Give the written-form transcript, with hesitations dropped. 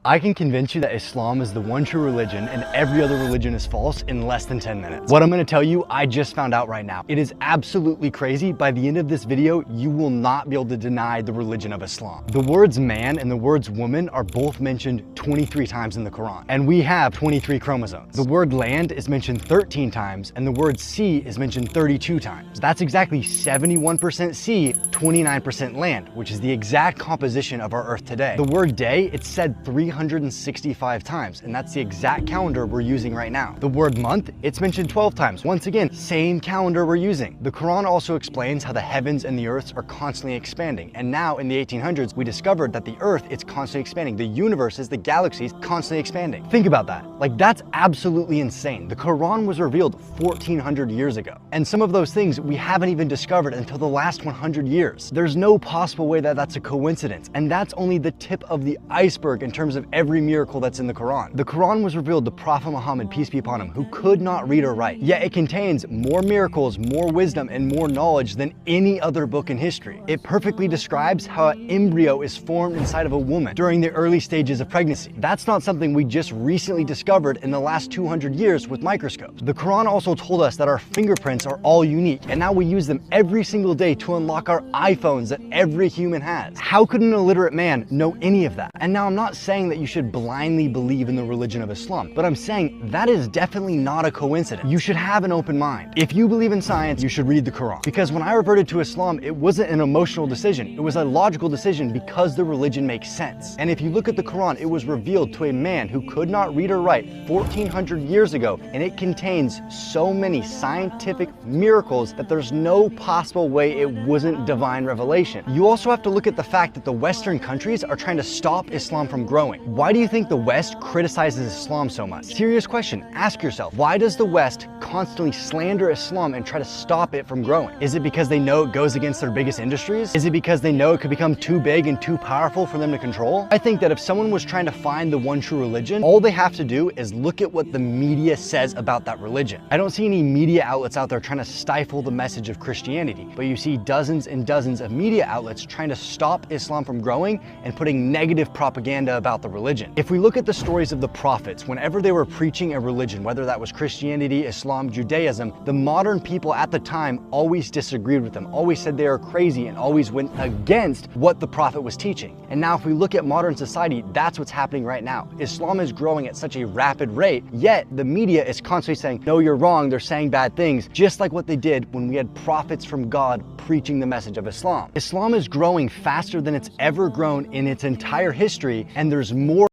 I can convince you that Islam is the one true religion and every other religion is false in less than 10 minutes. What I'm going to tell you, I just found out right now. It is absolutely crazy. By the end of this video, you will not be able to deny the religion of Islam. The words man and the words woman are both mentioned 23 times in the Quran, and we have 23 chromosomes. The word land is mentioned 13 times, and the word sea is mentioned 32 times. That's exactly 71% sea, 29% land, which is the exact composition of our Earth today. The word day, it's said 365 times, and that's the exact calendar we're using right now. The word month, it's mentioned 12 times. Once again, same calendar we're using. The Quran also explains how the heavens and the earths are constantly expanding, and now in the 1800s, we discovered that the Earth, it's constantly expanding. The universes, the galaxies, constantly expanding. Think about that. Like, that's absolutely insane. The Quran was revealed 1400 years ago, and some of those things we haven't even discovered until the last 100 years. There's no possible way that that's a coincidence, and that's only the tip of the iceberg in terms of every miracle that's in the Quran. The Quran was revealed to Prophet Muhammad, peace be upon him, who could not read or write, yet it contains more miracles, more wisdom, and more knowledge than any other book in history. It perfectly describes how an embryo is formed inside of a woman during the early stages of pregnancy. That's not something we just recently discovered in the last 200 years with microscopes. The Quran also told us that our fingerprints are all unique, and now we use them every single day to unlock our iPhones that every human has. How could an illiterate man know any of that? And now I'm not saying that you should blindly believe in the religion of Islam, but I'm saying that is definitely not a coincidence. You should have an open mind. If you believe in science, you should read the Quran. Because when I reverted to Islam, it wasn't an emotional decision. It was a logical decision because the religion makes sense. And if you look at the Quran, it was revealed to a man who could not read or write 1400 years ago, and it contains so many scientific miracles that there's no possible way it wasn't divine revelation. You also have to look at the fact that the Western countries are trying to stop Islam from growing. Why do you think the West criticizes Islam so much? Serious question. Ask yourself, why does the West constantly slander Islam and try to stop it from growing? Is it because they know it goes against their biggest industries? Is it because they know it could become too big and too powerful for them to control? I think that if someone was trying to find the one true religion, all they have to do is look at what the media says about that religion. I don't see any media outlets out there trying to stifle the message of Christianity, but you see dozens and dozens of media outlets trying to stop Islam from growing and putting negative propaganda about the religion. If we look at the stories of the prophets, whenever they were preaching a religion, whether that was Christianity, Islam, Judaism, the modern people at the time always disagreed with them, always said they were crazy, and always went against what the prophet was teaching. And now if we look at modern society, that's what's happening right now. Islam is growing at such a rapid rate, yet the media is constantly saying, no, you're wrong, they're saying bad things, just like what they did when we had prophets from God preaching the message of Islam. Islam is growing faster than it's ever grown in its entire history, and there's more